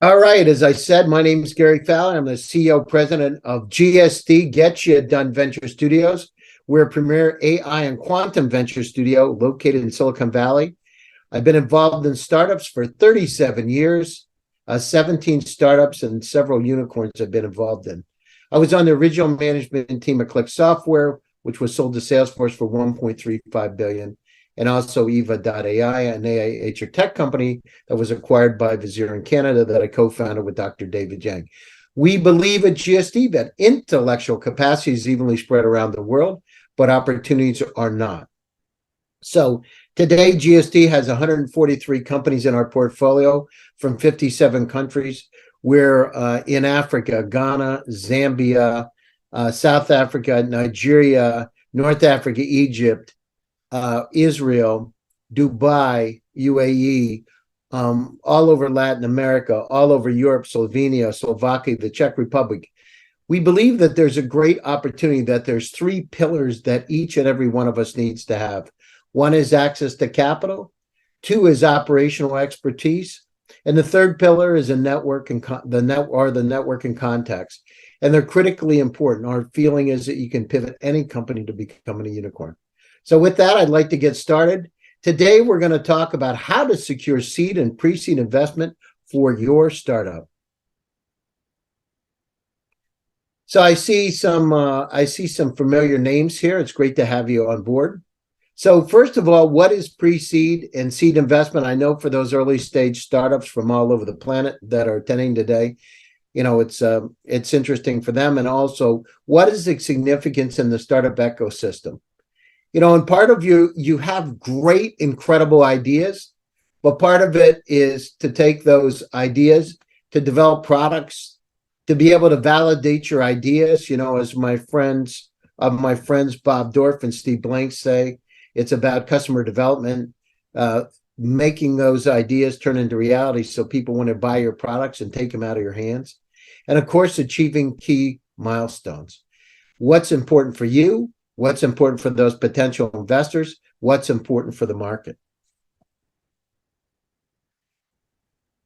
All right. As I said, my name is Gary Fowler. I'm the CEO president of GSD Venture Studios. We're a premier AI and quantum venture studio located in Silicon Valley. I've been involved in startups for 37 years, 17 startups and several unicorns I've been involved in. I was on the original management team at ClickSoftware, which was sold to SalesForce for $1.35 billion, and also Yva.ai, an AI HR tech company that was acquired by Visier in Canada that I co-founded with Dr. David Yang. We believe at GSD that intellectual capacity is evenly spread around the world, but opportunities are not. So today, GSD has 143 companies in our portfolio from 57 countries. We're in Africa, Ghana, Zambia, South Africa, Nigeria, North Africa, Egypt, Israel, Dubai, UAE, all over Latin America, all over Europe, Slovenia, Slovakia, the Czech Republic. We believe that there's a great opportunity, that there's three pillars that each and every one of us needs to have. One is access to capital. Two is operational expertise. And the third pillar is a network and the network and contacts. And they're critically important. Our feeling is that you can pivot any company to becoming a unicorn. So with that, I'd like to get started. Today, we're going to talk about how to secure seed and pre-seed investment for your startup. So I see some familiar names here. It's great to have you on board. So first of all, what is pre-seed and seed investment? I know for those early stage startups from all over the planet that are attending today, it's interesting for them. And also, what is the significance in the startup ecosystem? And part of you have great, incredible ideas, but part of it is to take those ideas, to develop products, to be able to validate your ideas. As my friends Bob Dorff and Steve Blank say, it's about customer development, making those ideas turn into reality so people want to buy your products and take them out of your hands. And of course, achieving key milestones. What's important for you? What's important for those potential investors? What's important for the market?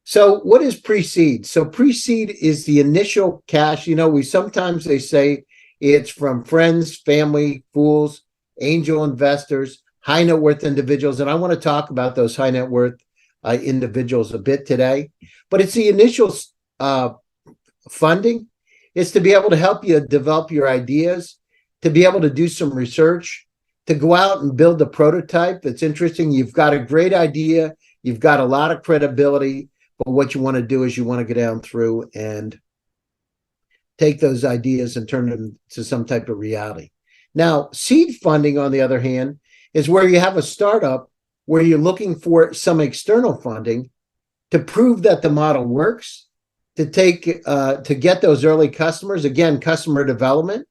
So what is pre-seed? So pre-seed is the initial cash. They say it's from friends, family, fools, angel investors, high net worth individuals. And I want to talk about those high net worth individuals a bit today. But it's the initial funding. It's to be able to help you develop your ideas, to be able to do some research, to go out and build a prototype. It's interesting. You've got a great idea. You've got a lot of credibility. But what you want to do is you want to go down through and take those ideas and turn them to some type of reality. Now, seed funding, on the other hand, is where you have a startup where you're looking for some external funding to prove that the model works, to get those early customers. Again, customer development.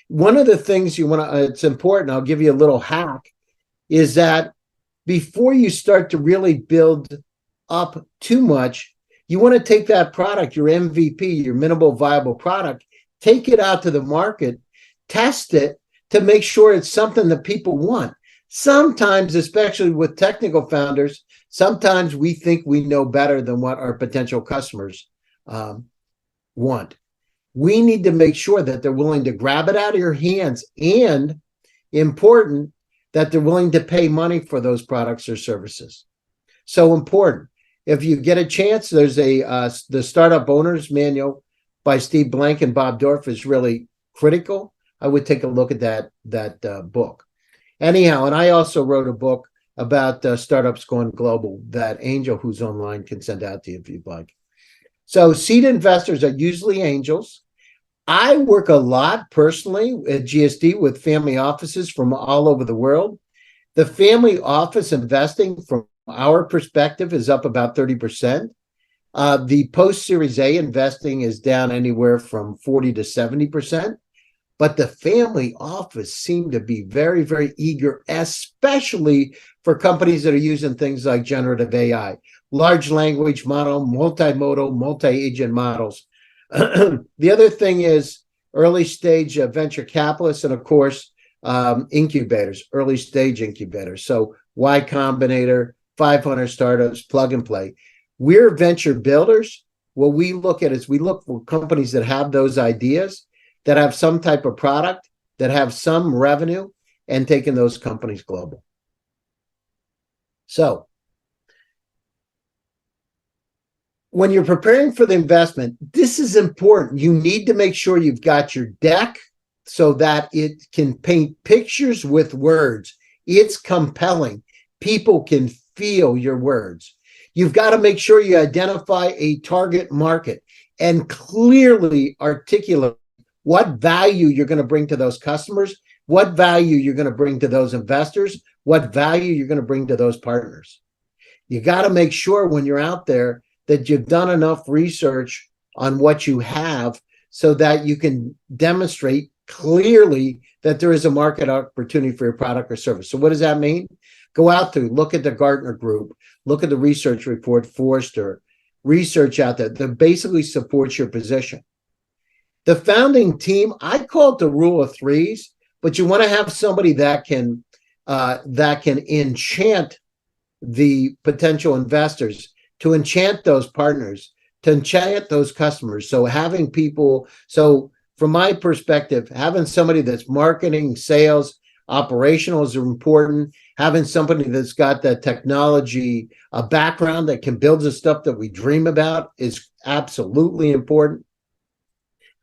One of the things it's important, I'll give you a little hack, is that before you start to really build up too much, you want to take that product, your MVP, your minimal viable product, take it out to the market, test it to make sure it's something that people want. Sometimes, especially with technical founders, sometimes we think we know better than what our potential customers want. We need to make sure that they're willing to grab it out of your hands, and important, that they're willing to pay money for those products or services. So important. If you get a chance, there's the Startup Owner's Manual by Steve Blank and Bob Dorff is really critical. I would take a look at that book. Anyhow, and I also wrote a book about startups going global that Angel, who's online, can send out to you if you'd like. So seed investors are usually angels. I work a lot personally at GSD with family offices from all over the world. The family office investing, from our perspective, is up about 30%. The post-Series A investing is down anywhere from 40 to 70%. But the family office seem to be very, very eager, especially for companies that are using things like generative AI, large language model, multimodal, multi-agent models. The other thing is early stage venture capitalists, and of course, incubators, early stage incubators. So Y Combinator, 500 startups, plug and play. We're venture builders. what we look at is we look for companies that have those ideas, that have some type of product, that have some revenue, and taking those companies global. So when you're preparing for the investment, this is important. You need to make sure you've got your deck so that it can paint pictures with words. It's compelling. People can feel your words. You've got to make sure you identify a target market and clearly articulate what value you're going to bring to those customers, what value you're going to bring to those investors, what value you're going to bring to those partners. You got to make sure when you're out there that you've done enough research on what you have so that you can demonstrate clearly that there is a market opportunity for your product or service. So what does that mean? Go out there, look at the Gartner Group, look at the research report, Forrester, research out there that basically supports your position. The founding team, I call it the rule of threes, but you want to have somebody that can enchant the potential investors, to enchant those partners, to enchant those customers. So having people, so from my perspective, having somebody that's marketing, sales, operational is important. Having somebody that's got that technology background that can build the stuff that we dream about is absolutely important.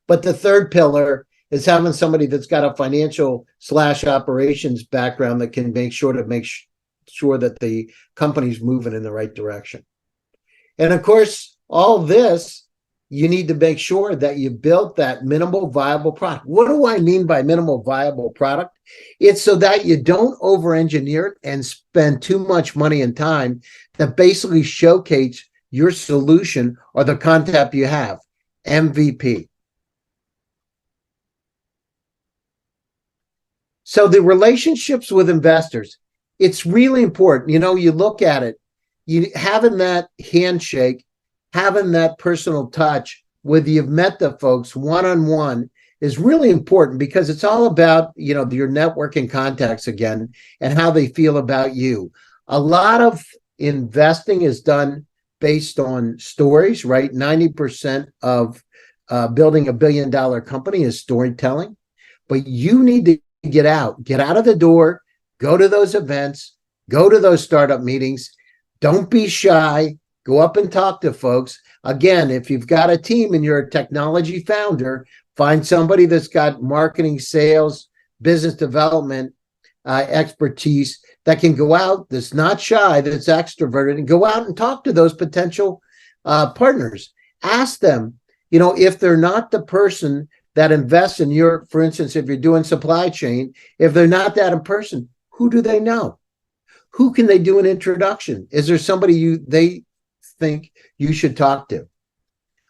But the third pillar is having somebody that's got a financial/operations background that can make sure that the company's moving in the right direction. And of course, all this, you need to make sure that you built that minimal viable product. What do I mean by minimal viable product? It's so that you don't over-engineer it and spend too much money and time that basically showcase your solution or the concept you have. MVP. So the relationships with investors, it's really important. You know, you look at it, you having that handshake, having that personal touch, whether you've met the folks one-on-one, is really important because it's all about, you know, your networking contacts again and how they feel about you. A lot of investing is done based on stories, right? 90% of building $1 billion company is storytelling, but you need to get out of the door, go to those events, go to those startup meetings. Don't be shy. Go up and talk to folks. Again, if you've got a team and you're a technology founder, find somebody that's got marketing, sales, business development expertise that can go out, that's not shy, that's extroverted, and go out and talk to those potential partners. Ask them, you know, if they're not the person that invests in your, for instance, if you're doing supply chain, if they're not that person, who do they know? Who can they do an introduction? Is there somebody they think you should talk to?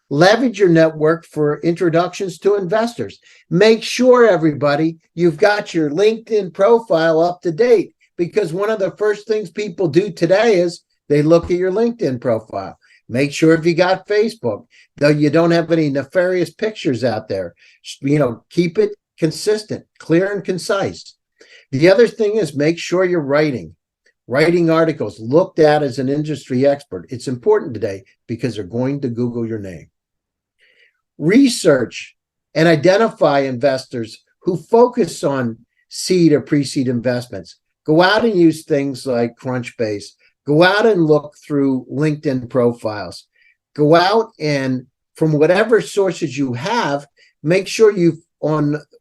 Leverage your network for introductions to investors. Make sure, everybody, you've got your LinkedIn profile up to date, because one of the first things people do today is they look at your LinkedIn profile. Make sure if you got Facebook, though you don't have any nefarious pictures out there, you know, keep it consistent, clear and concise. The other thing is make sure you're writing articles looked at as an industry expert. It's important today because they're going to Google your name. Research and identify investors who focus on seed or pre-seed investments. Go out and use things like Crunchbase. Go out and look through LinkedIn profiles. Go out and from whatever sources you have, make sure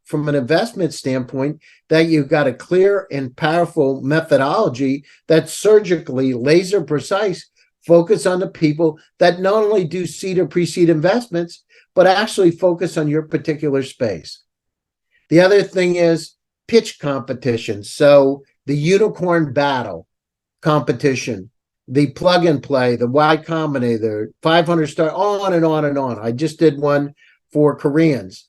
from an investment standpoint, that you've got a clear and powerful methodology that's surgically laser precise, focus on the people that not only do seed or pre-seed investments, but actually focus on your particular space. The other thing is pitch competition. So the unicorn battle competition, the plug and play, the Y Combinator, 500 star, on and on and on. I just did one for Koreans.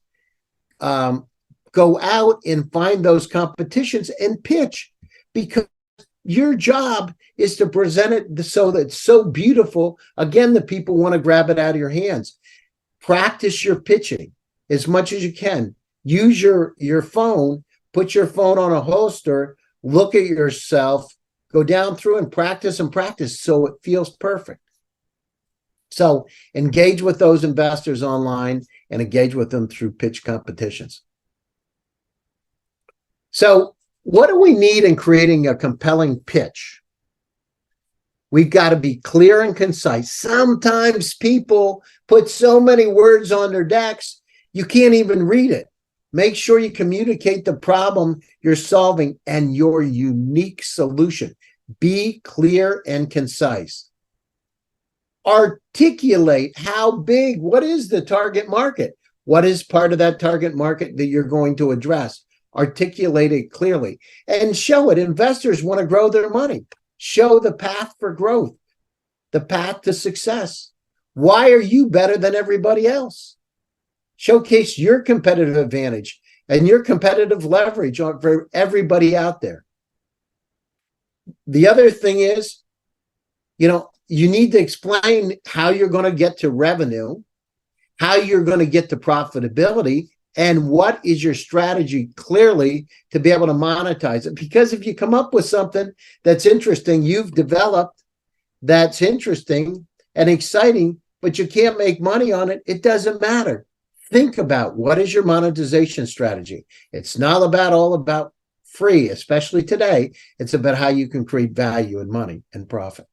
Go out and find those competitions and pitch, because your job is to present it so that it's so beautiful. Again, the people want to grab it out of your hands. Practice your pitching as much as you can. Use your phone, put your phone on a holster, look at yourself, go down through and practice so it feels perfect. So engage with those investors online and engage with them through pitch competitions. So what do we need in creating a compelling pitch? We've got to be clear and concise. Sometimes people put so many words on their decks, you can't even read it. Make sure you communicate the problem you're solving and your unique solution. Be clear and concise. Articulate how big, what is the target market? What is part of that target market that you're going to address? Articulate it clearly and show it. Investors want to grow their money. Show the path for growth, the path to success. Why are you better than everybody else? Showcase your competitive advantage and your competitive leverage for everybody out there. The other thing is, you need to explain how you're going to get to revenue, how you're going to get to profitability, and what is your strategy clearly to be able to monetize it. Because if you come up with something that's interesting, you've developed, that's interesting and exciting, but you can't make money on it, it doesn't matter. Think about what is your monetization strategy. It's not all about free, especially today. It's about how you can create value and money and profit.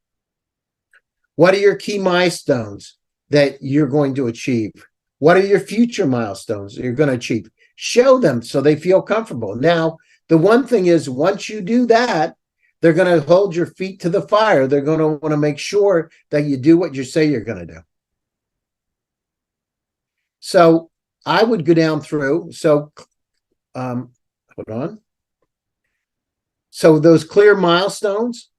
What are your key milestones that you're going to achieve? What are your future milestones that you're going to achieve? Show them so they feel comfortable. Now, the one thing is, once you do that, they're going to hold your feet to the fire. They're going to want to make sure that you do what you say you're going to do. So I would go down through. So hold on. So those clear milestones,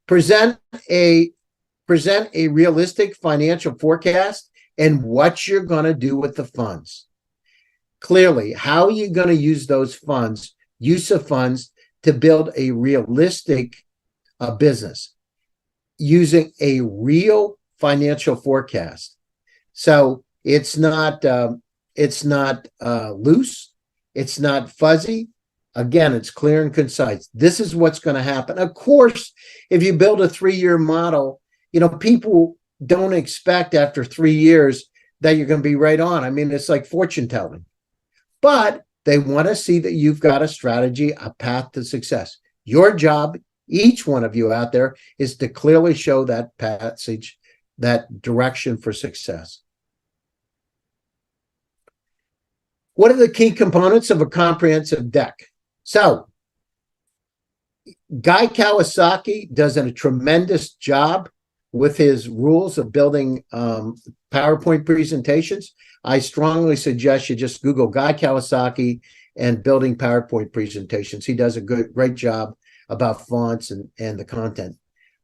present a realistic financial forecast and what you're going to do with the funds. Clearly, how are you going to use those funds, use of funds, to build a realistic business using a real financial forecast. So it's not loose, it's not fuzzy. Again, it's clear and concise. This is what's going to happen. Of course, if you build a 3-year model, people don't expect after 3 years that you're going to be right on. I mean, it's like fortune telling. But they want to see that you've got a strategy, a path to success. Your job, each one of you out there, is to clearly show that passage, that direction for success. What are the key components of a comprehensive deck? So, Guy Kawasaki does a tremendous job with his rules of building PowerPoint presentations. I strongly suggest you just Google Guy Kawasaki and building PowerPoint presentations. He does a great job about fonts and the content.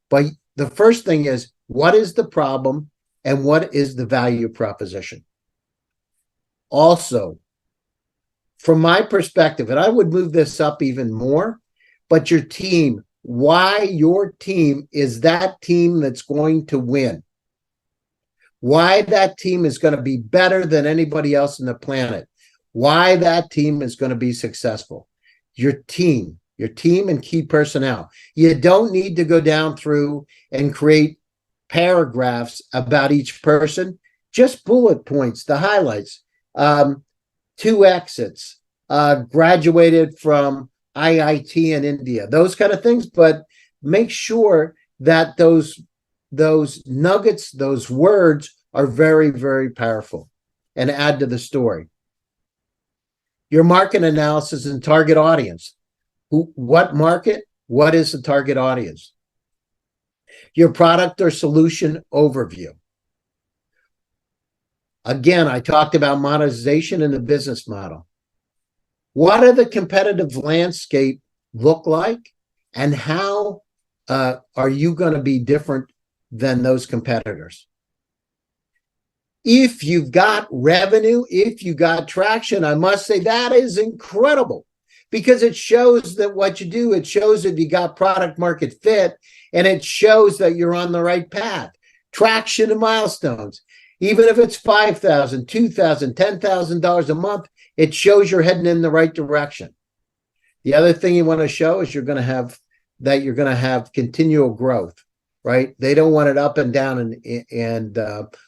But the first thing is, what is the problem and what is the value proposition? Also, from my perspective, and I would move this up even more, but your team, why your team is that team that's going to win. Why that team is going to be better than anybody else on the planet. Why that team is going to be successful. Your team and key personnel. You don't need to go down through and create paragraphs about each person. Just bullet points, the highlights. 2 exits, graduated from IIT in India, those kind of things. But make sure that those nuggets, those words are very, very powerful and add to the story. Your market analysis and target audience. What market? What is the target audience? Your product or solution overview. Again, I talked about monetization and the business model. What do the competitive landscape look like, and how are you going to be different than those competitors? If you've got revenue, if you got traction, I must say that is incredible, because it shows that what you do, it shows that you got product market fit, and it shows that you're on the right path. Traction and milestones. Even if it's $5,000, $2,000, $10,000 a month, it shows you're heading in the right direction. The other thing you want to show is you're going to have continual growth. right? They don't want it up and down and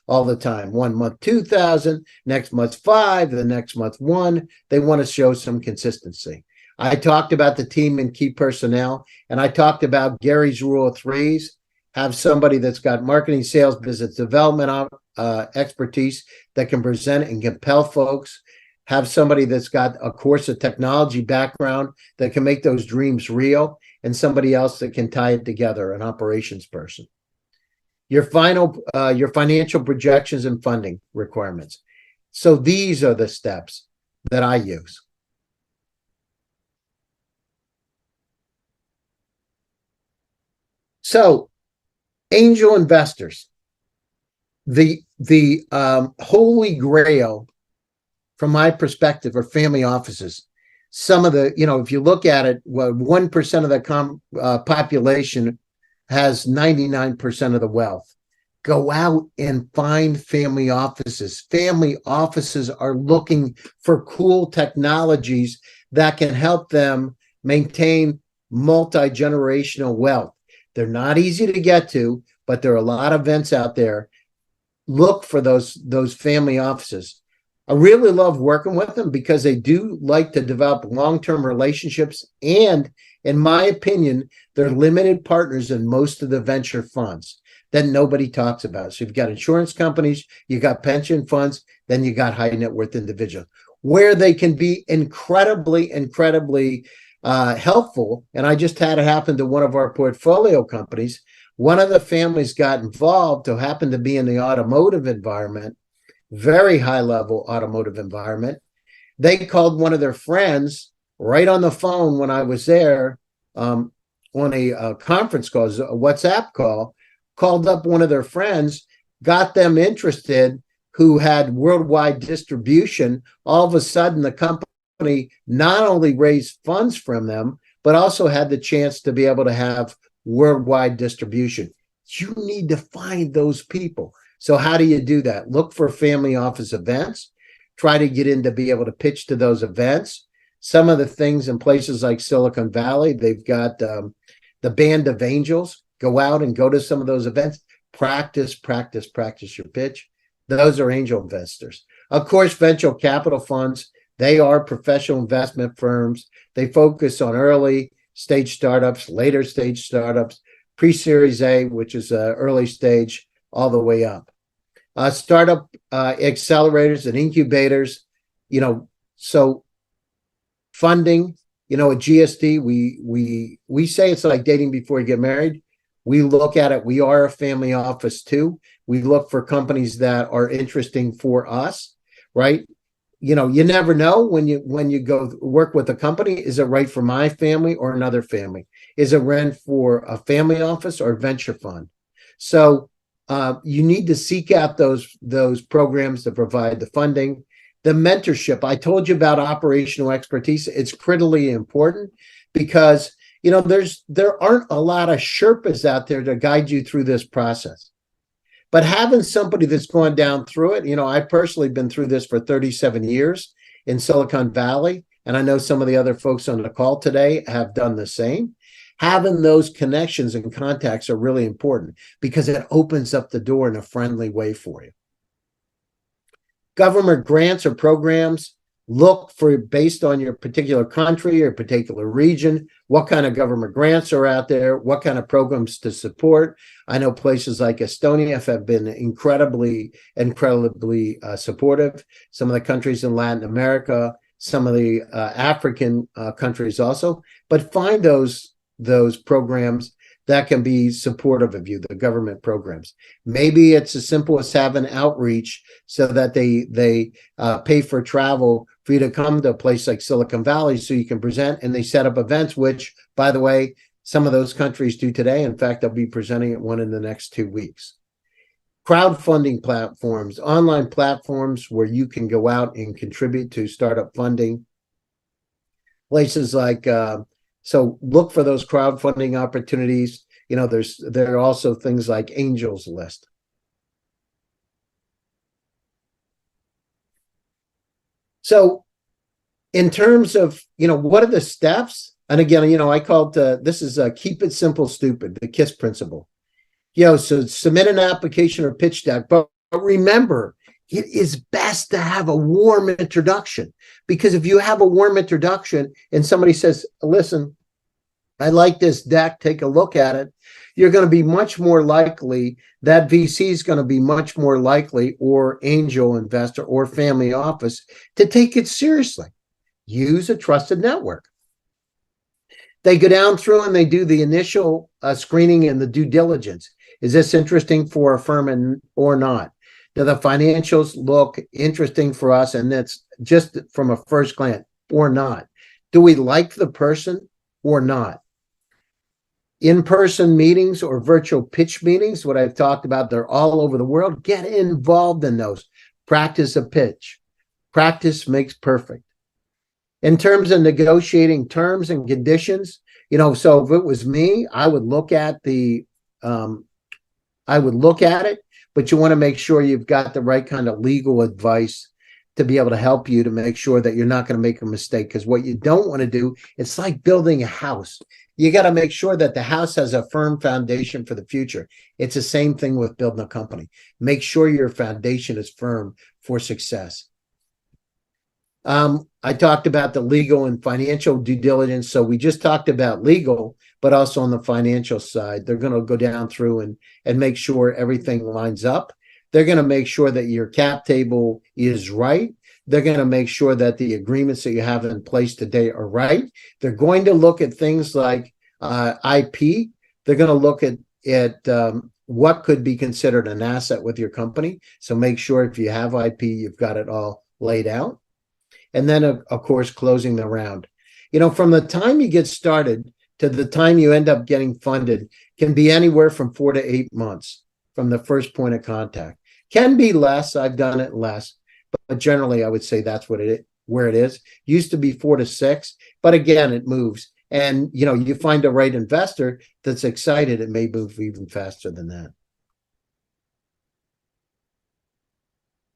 all the time. 1 month 2,000, next month 5, the next month 1. They want to show some consistency. I talked about the team and key personnel, and I talked about Gary's rule of threes. Have somebody that's got marketing, sales, business development expertise that can present and compel folks. Have somebody that's got a course of technology background that can make those dreams real, and somebody else that can tie it together, an operations person. Your financial projections and funding requirements. So these are the steps that I use. So angel investors, the holy grail from my perspective are family offices. Some of the, if you look at it, 1% of the population has 99% of the wealth. Go out and find family offices. Family offices are looking for cool technologies that can help them maintain multi-generational wealth. They're not easy to get to, but there are a lot of events out there. Look for those family offices. I really love working with them because they do like to develop long-term relationships. And in my opinion, they're limited partners in most of the venture funds that nobody talks about. So you've got insurance companies, you got pension funds, then you got high net worth individuals, where they can be incredibly helpful. And I just had it happen to one of our portfolio companies. One of the families got involved who happened to be in the automotive environment, very high level automotive environment. They called one of their friends right on the phone when I was there on a conference call, a WhatsApp call, called up one of their friends, got them interested, who had worldwide distribution. All of a sudden, the company not only raised funds from them, but also had the chance to be able to have worldwide distribution. You need to find those people. So how do you do that? Look for family office events. Try to get in to be able to pitch to those events. Some of the things in places like Silicon Valley, they've got the Band of Angels. Go out and go to some of those events. Practice your pitch. Those are angel investors. Of course, venture capital funds, they are professional investment firms. They focus on early stage startups, later stage startups, pre-series A, which is early stage, all the way up. Startup accelerators and incubators, so funding, at GSD, we say it's like dating before you get married. We look at it, we are a family office too. We look for companies that are interesting for us, right? You never know when you go work with a company, is it right for my family or another family? Is it rent for a family office or a venture fund? So you need to seek out those programs that provide the funding. The mentorship, I told you about operational expertise. It's critically important because there aren't a lot of Sherpas out there to guide you through this process. But having somebody that's gone down through it, I've personally been through this for 37 years in Silicon Valley, and I know some of the other folks on the call today have done the same. Having those connections and contacts are really important because it opens up the door in a friendly way for you. Government grants or programs, look for, based on your particular country or particular region, what kind of government grants are out there, what kind of programs to support. I know places like Estonia have been incredibly supportive. Some of the countries in Latin America, some of the African countries also. But find those programs that can be supportive of you, the government programs. Maybe it's as simple as having outreach so that they pay for travel for you to come to a place like Silicon Valley so you can present, and they set up events, which, by the way, some of those countries do today. In fact, they'll be presenting at one in the next 2 weeks. Crowdfunding platforms, online platforms where you can go out and contribute to startup funding. Places like, so look for those crowdfunding opportunities. There are also things like Angels List. So in terms of, what are the steps? And again, I called, this is keep it simple, stupid, the KISS principle. So submit an application or pitch deck, but remember, it is best to have a warm introduction, because if you have a warm introduction and somebody says, listen, I like this deck, take a look at it, you're going to be much more likely, that VC is going to be much more likely, or angel investor or family office, to take it seriously. Use a trusted network. They go down through and they do the initial screening and the due diligence. Is this interesting for a firm or not? Do the financials look interesting for us? And that's just from a first glance, or not? Do we like the person or not? In-person meetings or virtual pitch meetings, what I've talked about, they're all over the world. Get involved in those. Practice a pitch. Practice makes perfect. In terms of negotiating terms and conditions, so if it was me, I would look at it, but you want to make sure you've got the right kind of legal advice to be able to help you to make sure that you're not going to make a mistake. Because what you don't want to do, it's like building a house. You got to make sure that the house has a firm foundation for the future. It's the same thing with building a company. Make sure your foundation is firm for success. I talked about the legal and financial due diligence. So we just talked about legal, but also on the financial side, they're going to go down through and make sure everything lines up. They're going to make sure that your cap table is right. They're going to make sure that the agreements that you have in place today are right. They're going to look at things like IP. They're going to look at what could be considered an asset with your company. So make sure if you have IP, you've got it all laid out. And then, of course, closing the round. From the time you get started to the time you end up getting funded can be anywhere from 4 to 8 months from the first point of contact. Can be less. I've done it less, but generally I would say that's where it is. Used to be 4 to 6, but again, it moves. And, you find the right investor that's excited, it may move even faster than that.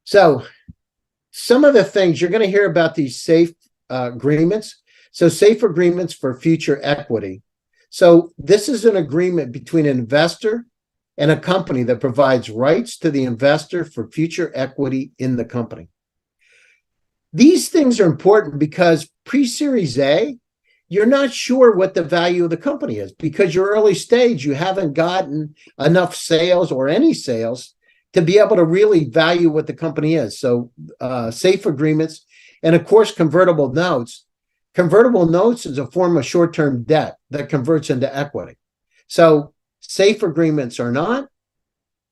So some of the things you're going to hear about, these safe agreements. So safe agreements for future equity. So this is an agreement between an investor and a company that provides rights to the investor for future equity in the company. These things are important because pre-Series A, you're not sure what the value of the company is, because you're early stage, you haven't gotten enough sales or any sales to be able to really value what the company is. So safe agreements, and of course, convertible notes. Convertible notes is a form of short-term debt that converts into equity. So safe agreements are not.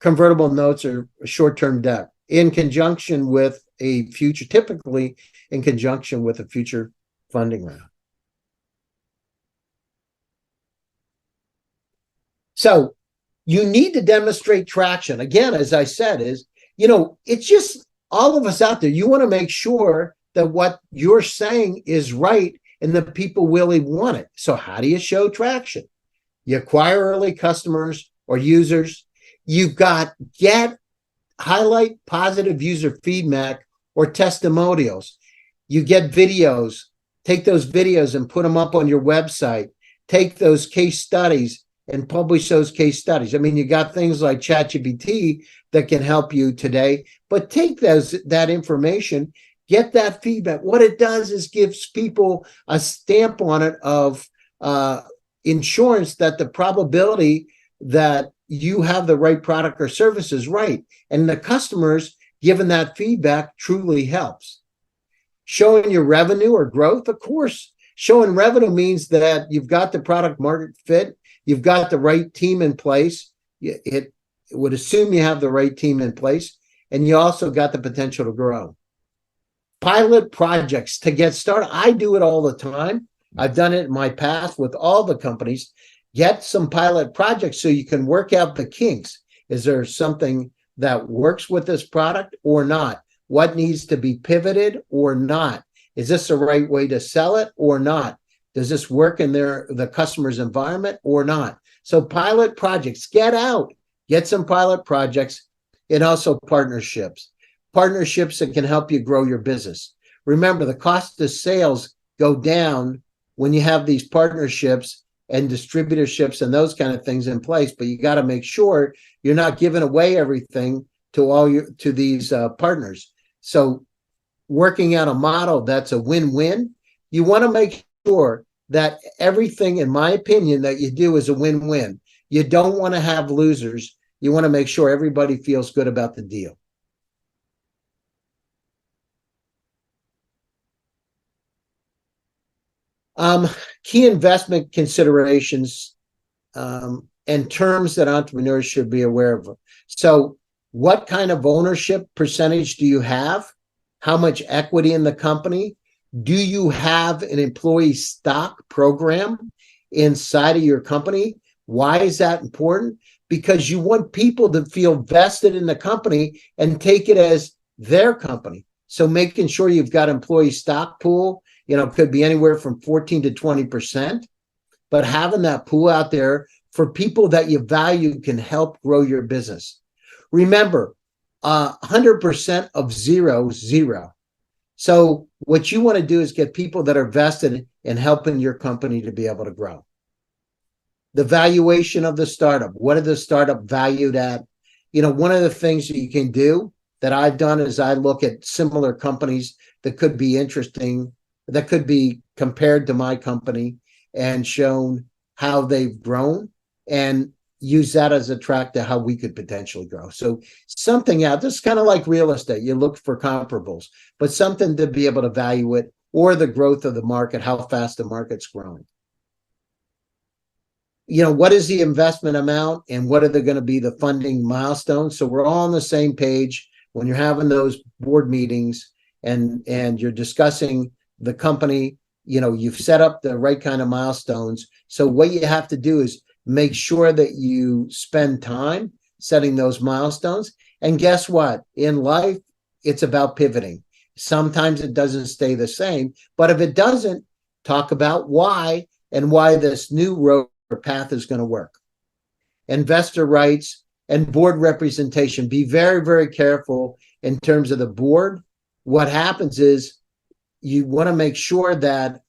Convertible notes are short-term debt in conjunction with a future, typically in conjunction with a future funding round. So you need to demonstrate traction. Again, as I said, it's just all of us out there. You want to make sure that what you're saying is right and that people really want it. So how do you show traction? You acquire early customers or users. You've got highlight positive user feedback or testimonials. You get videos, take those videos and put them up on your website. Take those case studies and publish those case studies. I mean, you got things like ChatGPT that can help you today, but take that information, get that feedback. What it does is gives people a stamp on it of insurance that the probability that you have the right product or service is right. And the customers, given that feedback, truly helps. Showing your revenue or growth, of course. Showing revenue means that you've got the product market fit, you've got the right team in place. It would assume you have the right team in place, and you also got the potential to grow. Pilot projects to get started. I do it all the time. I've done it in my past with all the companies. Get some pilot projects so you can work out the kinks. Is there something that works with this product or not? What needs to be pivoted or not? Is this the right way to sell it or not? Does this work in the customer's environment or not? So pilot projects, get out, get some pilot projects, and also partnerships. Partnerships that can help you grow your business. Remember, the cost of sales go down when you have these partnerships and distributorships and those kind of things in place, but you got to make sure you're not giving away everything to these partners. So working out a model that's a win-win, you want to make sure that everything, in my opinion, that you do is a win-win. You don't want to have losers. You want to make sure everybody feels good about the deal. Key investment considerations and terms that entrepreneurs should be aware of. So what kind of ownership percentage do you have? How much equity in the company? Do you have an employee stock program inside of your company? Why is that important? Because you want people to feel vested in the company and take it as their company. So making sure you've got employee stock pool, could be anywhere from 14 to 20%, but having that pool out there for people that you value can help grow your business. Remember, 100% of zero is zero. So what you want to do is get people that are vested in helping your company to be able to grow. The valuation of the startup. What are the startup valued at? One of the things that you can do that I've done is I look at similar companies that could be interesting, that could be compared to my company and shown how they've grown, and use that as a track to how we could potentially grow. So something out, this is kind of like real estate. You look for comparables, but something to be able to value it, or the growth of the market, how fast the market's growing. What is the investment amount and what are they going to be the funding milestones? So we're all on the same page when you're having those board meetings and you're discussing the company. You've set up the right kind of milestones. So what you have to do is make sure that you spend time setting those milestones. And guess what? In life, it's about pivoting. Sometimes it doesn't stay the same, but if it doesn't, talk about why and why this new road or path is going to work. Investor rights and board representation. Be very, very careful in terms of the board. What happens is you want to make sure that,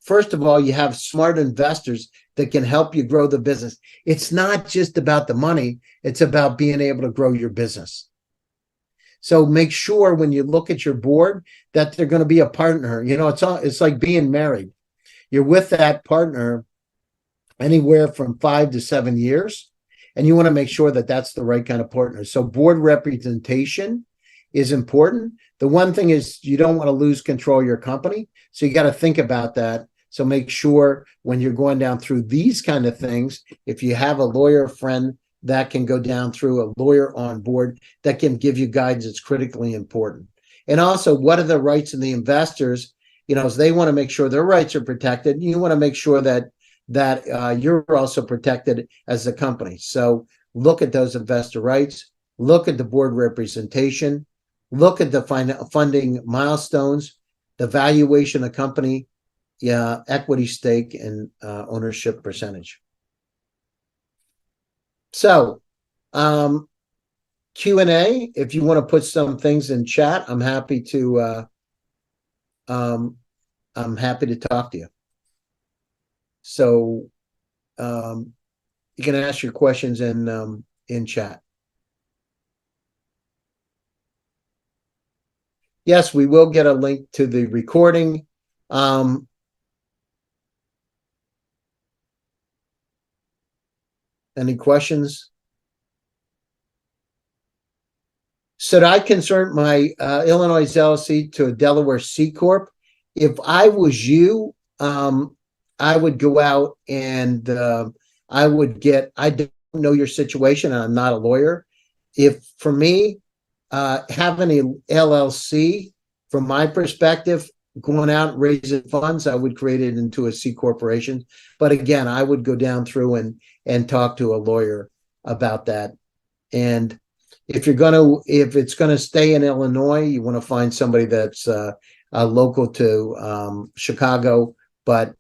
first of all, you have smart investors that can help you grow the business. It's not just about the money. It's about being able to grow your business. So make sure when you look at your board that they're going to be a partner. It's like being married. You're with that partner anywhere from 5 to 7 years, and you want to make sure that that's the right kind of partner. So board representation is important. The one thing is you don't want to lose control of your company. So you got to think about that. So make sure when you're going down through these kind of things, if you have a lawyer friend that can go down through, a lawyer on board that can give you guidance, it's critically important. And also, what are the rights of the investors? As they want to make sure their rights are protected, you want to make sure that you're also protected as a company. So look at those investor rights, look at the board representation, look at the funding milestones, the valuation of the company, equity stake, and ownership percentage. So Q&A, if you want to put some things in chat, I'm happy to talk to you. So you can ask your questions in chat. Yes, we will get a link to the recording. Any questions? Should I convert my Illinois LLC to a Delaware C Corp? If I was you, I would go out and I don't know your situation, and I'm not a lawyer. If for me, having a LLC, from my perspective, going out and raising funds, I would create it into a C corporation. But again, I would go down through and talk to a lawyer about that. And if it's gonna stay in Illinois, you want to find somebody that's local to Chicago. But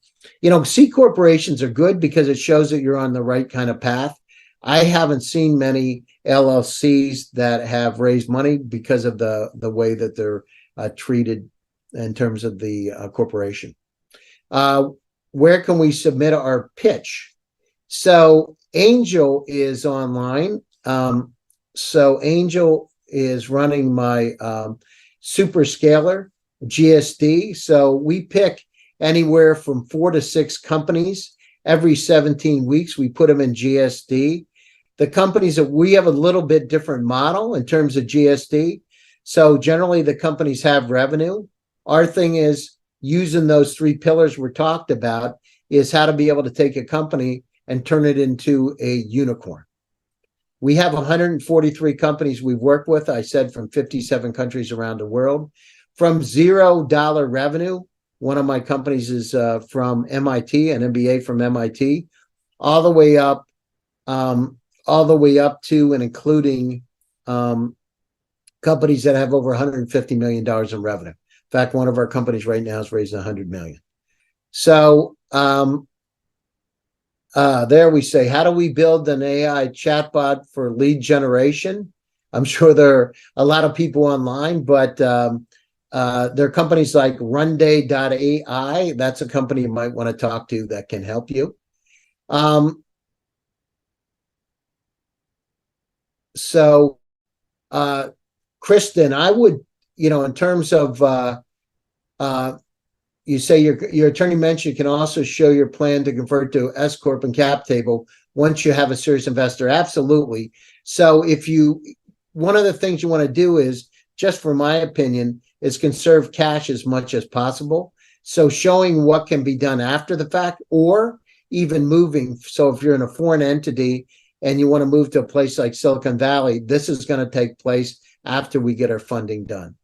C corporations are good because it shows that you're on the right kind of path. I haven't seen many LLCs that have raised money because of the way that they're treated in terms of the corporation. where can we submit our pitch? So Angel is online. So Angel is running my super scaler, GSD. So we pick anywhere from 4 to 6 companies every 17 weeks. We put them in GSD. The companies that we have a little bit different model in terms of GSD. So generally the companies have revenue. Our thing is using those 3 pillars we're talked about is how to be able to take a company and turn it into a unicorn. We have 143 companies we've worked with, I said, from 57 countries around the world. From $0 revenue, one of my companies is from MIT, an MBA from MIT, all the way up to and including companies that have over $150 million in revenue. In fact, one of our companies right now is raising $100 million. So there we say, how do we build an AI chatbot for lead generation? I'm sure there are a lot of people online, but there are companies like Runday.ai. That's a company you might want to talk to that can help you. So Kristen, I would, in terms of, you say your attorney mentioned you can also show your plan to convert to S Corp and cap table once you have a serious investor. Absolutely. So one of the things you want to do is, just for my opinion, is conserve cash as much as possible. So showing what can be done after the fact, or even moving. So if you're in a foreign entity and you want to move to a place like Silicon Valley, this is going to take place after we get our funding done.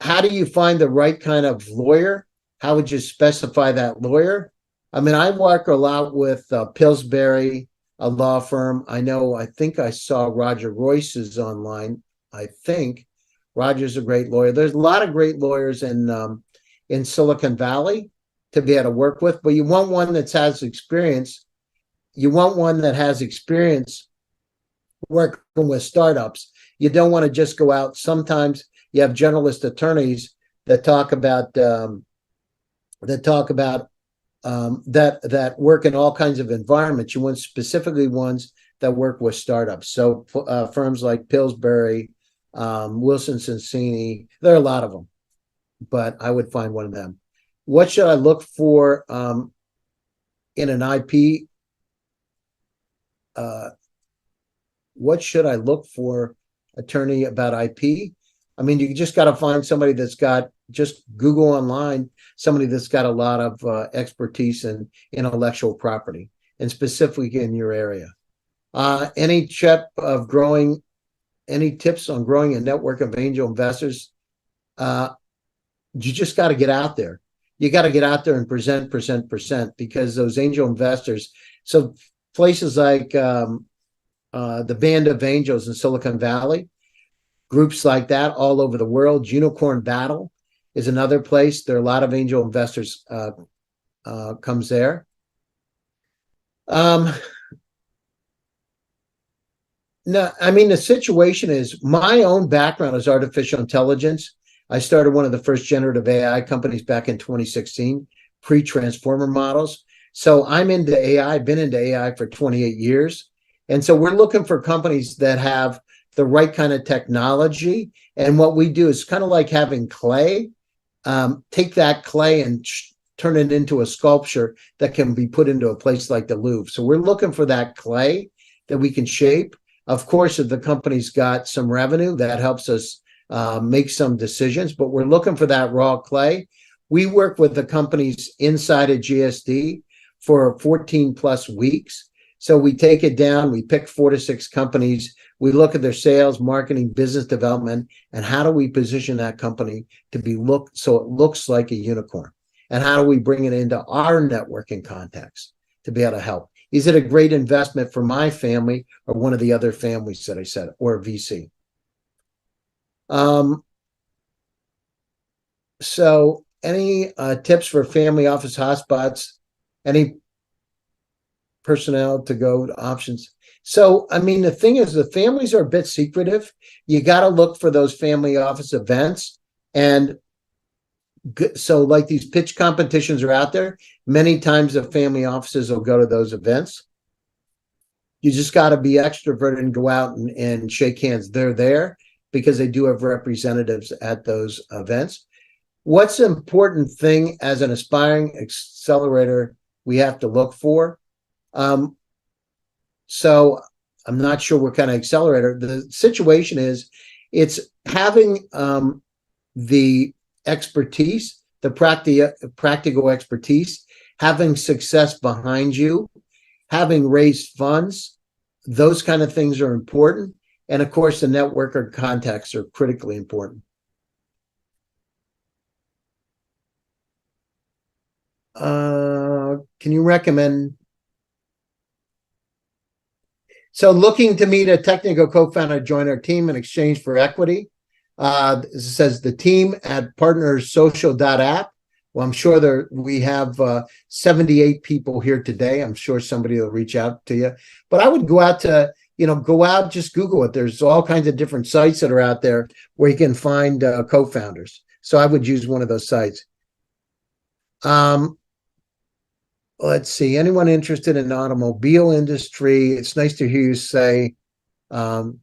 How do you find the right kind of lawyer? How would you specify that lawyer? I mean, I work a lot with Pillsbury, a law firm. I think I saw Roger Royce is online. I think Roger's a great lawyer. There's a lot of great lawyers in Silicon Valley to be able to work with, but you want one that has experience. You want one that has experience working with startups. You don't want to just go out. Sometimes you have generalist attorneys that talk about that work in all kinds of environments. You want specifically ones that work with startups. So firms like Pillsbury, Wilson Sonsini, there are a lot of them, but I would find one of them. What should I look for in an IP? What should I look for, attorney, about IP? I mean, you just got to find somebody that's got, just Google online, somebody that's got a lot of expertise in intellectual property, and specifically in your area. Any tips on growing a network of angel investors? You just got to get out there. You got to get out there and present, because those angel investors, so places like the Band of Angels in Silicon Valley, groups like that all over the world. Unicorn Battle is another place. There are a lot of angel investors comes there. No, I mean, the situation is, my own background is artificial intelligence. I started one of the first generative AI companies back in 2016, pre-transformer models. So I'm into AI, I've been into AI for 28 years. And so we're looking for companies that have the right kind of technology. And what we do is kind of like having clay. Take that clay and turn it into a sculpture that can be put into a place like the Louvre. So we're looking for that clay that we can shape. Of course, if the company's got some revenue, that helps us make some decisions, but we're looking for that raw clay. We work with the companies inside of GSD for 14 plus weeks. So we take it down, we pick 4 to 6 companies, we look at their sales, marketing, business development, and how do we position that company to be so it looks like a unicorn? And how do we bring it into our networking context to be able to help? Is it a great investment for my family or one of the other families that I said, or VC? So any tips for family office hotspots? Any personnel to go to options? So, I mean, the thing is, the families are a bit secretive. You got to look for those family office events. And So like these pitch competitions are out there. Many times the family offices will go to those events. You just got to be extroverted and go out and shake hands. They're there because they do have representatives at those events. What's the important thing as an aspiring accelerator we have to look for? So I'm not sure what kind of accelerator. The situation is it's having the expertise, the practical expertise, having success behind you, having raised funds. Those kind of things are important. And of course, the network or contacts are critically important. Can you recommend? So looking to meet a technical co-founder to join our team in exchange for equity. It says the team at partnersocial.app. Well, I'm sure we have 78 people here today. I'm sure somebody will reach out to you. But I would go out just Google it. There's all kinds of different sites that are out there where you can find co-founders. So I would use one of those sites. Let's see. Anyone interested in the automobile industry? It's nice to hear you say, well,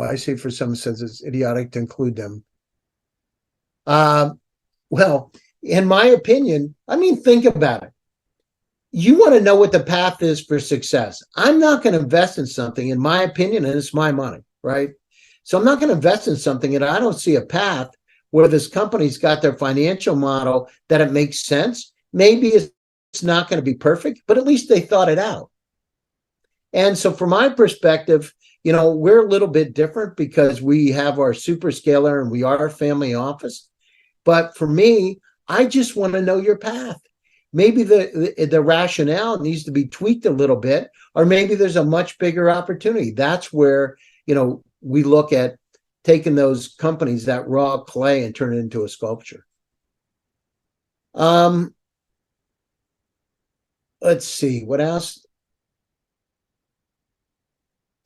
I say for some sense it's idiotic to include them. Well, in my opinion, think about it. You want to know what the path is for success. I'm not going to invest in something, in my opinion, and it's my money, right? So I'm not going to invest in something and I don't see a path where this company's got their financial model that it makes sense. Maybe it's not going to be perfect, but at least they thought it out. And so from my perspective, we're a little bit different because we have our super scaler and we are a family office. But for me, I just want to know your path. Maybe the rationale needs to be tweaked a little bit, or maybe there's a much bigger opportunity. That's where, we look at taking those companies, that raw clay, and turn it into a sculpture. Let's see, what else?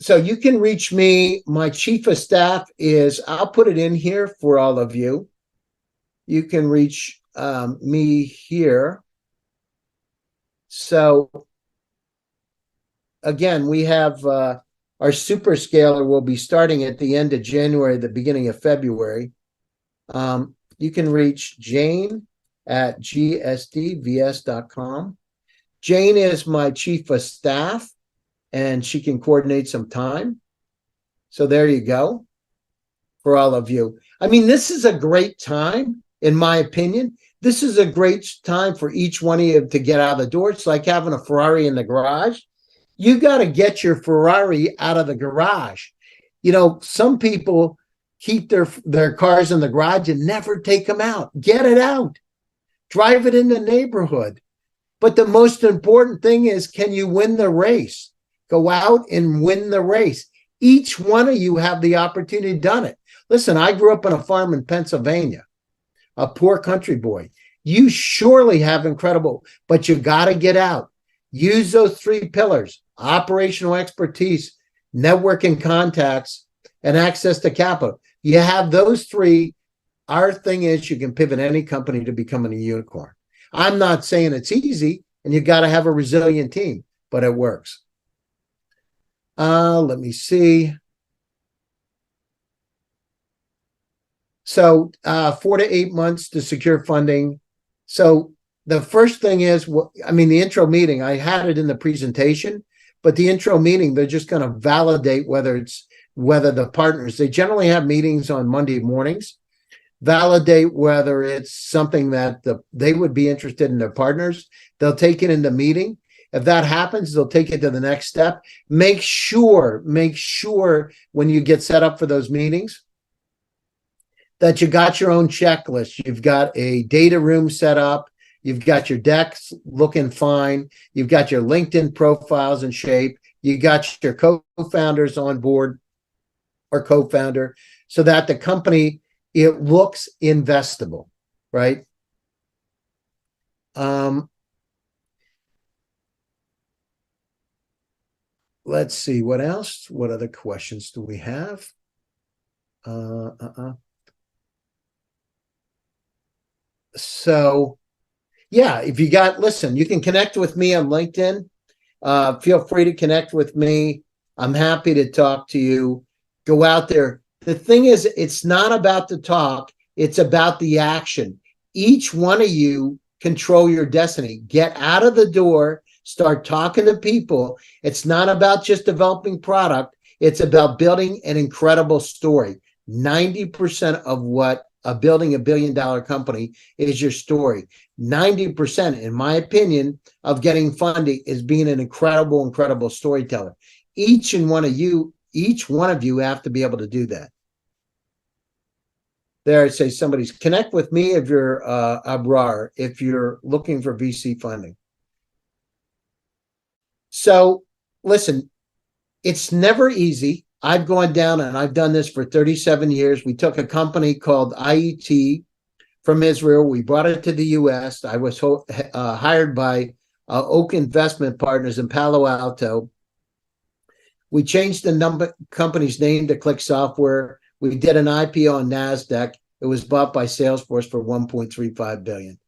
So you can reach me. My chief of staff I'll put it in here for all of you. You can reach me here. So again, we have our super scaler will be starting at the end of January, the beginning of February. You can reach Jane at gsdvs.com. Jane is my chief of staff, and she can coordinate some time. So there you go for all of you. This is a great time, in my opinion. This is a great time for each one of you to get out of the door. It's like having a Ferrari in the garage. You got to get your Ferrari out of the garage. Some people keep their cars in the garage and never take them out. Get it out. Drive it in the neighborhood. But the most important thing is, can you win the race? Go out and win the race. Each one of you have the opportunity to done it. Listen, I grew up on a farm in Pennsylvania, a poor country boy. You surely have incredible, but you got to get out. Use those 3 pillars: operational expertise, networking contacts, and access to capital. You have those 3. Our thing is you can pivot any company to becoming a unicorn. I'm not saying it's easy, and you got to have a resilient team, but it works. Let me see. So 4 to 8 months to secure funding. So the first thing is, the intro meeting, I had it in the presentation, but the intro meeting, they're just going to validate whether the partners, they generally have meetings on Monday mornings, validate whether it's something that they would be interested in their partners. They'll take it in the meeting. If that happens, they'll take it to the next step. Make sure when you get set up for those meetings that you got your own checklist. You've got a data room set up. You've got your decks looking fine. You've got your LinkedIn profiles in shape. You got your co-founders on board or co-founder, so that the company, it looks investable, right? Let's see, what else? What other questions do we have? So yeah, if you got, listen, you can connect with me on LinkedIn. Feel free to connect with me. I'm happy to talk to you. Go out there. The thing is, it's not about the talk, it's about the action. Each one of you control your destiny. Get out of the door, start talking to people. It's not about just developing product, it's about building an incredible story. 90% of what building $1 billion company is your story. 90%, in my opinion, of getting funding is being an incredible storyteller. Each one of you have to be able to do that. There, I say somebody's connect with me if you're Abrar, if you're looking for VC funding. So listen, it's never easy. I've gone down and I've done this for 37 years. We took a company called IET from Israel. We brought it to the U.S. I was hired by Oak Investment Partners in Palo Alto. We changed the company's name to ClickSoftware. We did an IPO on NASDAQ. It was bought by SalesForce for $1.35 billion.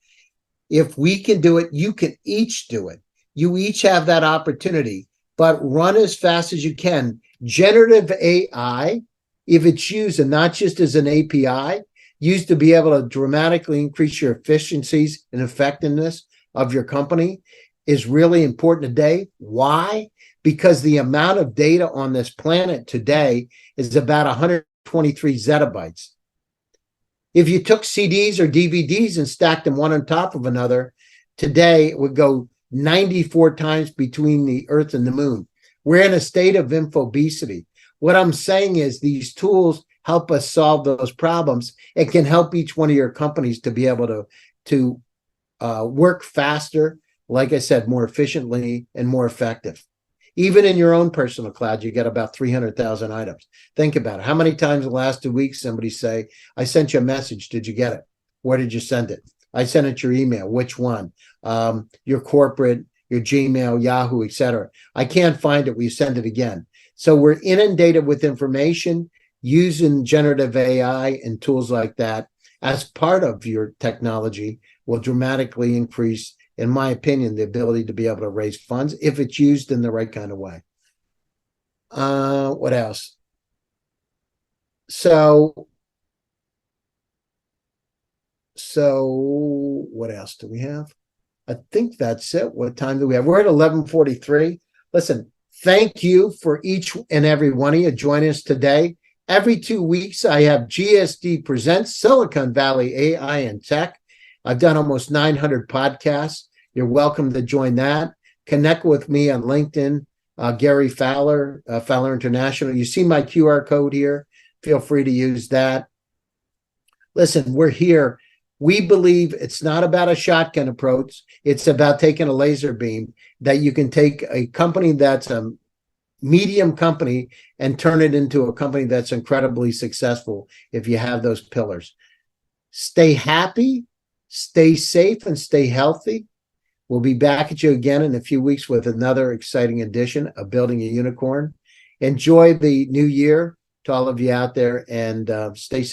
If we can do it, you can each do it. You each have that opportunity, but run as fast as you can. Generative AI, if it's used and not just as an API, used to be able to dramatically increase your efficiencies and effectiveness of your company, is really important today. Why? Because the amount of data on this planet today is about 123 zettabytes. If you took CDs or DVDs and stacked them one on top of another, today it would go 94 times between the Earth and the Moon. We're in a state of infobesity. What I'm saying is these tools help us solve those problems. It can help each one of your companies to be able to work faster, like I said, more efficiently and more effective. Even in your own personal cloud, you get about 300,000 items. Think about it. How many times in the last 2 weeks somebody say, I sent you a message. Did you get it? Where did you send it? I sent it your email. Which one? Your corporate, your Gmail, Yahoo, etc. I can't find it. We send it again. So we're inundated with information. Using generative AI and tools like that as part of your technology will dramatically increase, in my opinion, the ability to be able to raise funds if it's used in the right kind of way. What else? So what else do we have? I think that's it. What time do we have? We're at 11:43. Listen, thank you for each and every one of you joining us today. Every 2 weeks, I have GSD Presents Silicon Valley AI and Tech. I've done almost 900 podcasts. You're welcome to join that. Connect with me on LinkedIn, Gary Fowler, Fowler International. You see my QR code here. Feel free to use that. Listen, we're here. We believe it's not about a shotgun approach. It's about taking a laser beam, that you can take a company that's a medium company and turn it into a company that's incredibly successful if you have those pillars. Stay happy, stay safe, and stay healthy. We'll be back at you again in a few weeks with another exciting edition of Building a Unicorn. Enjoy the new year to all of you out there, and stay safe.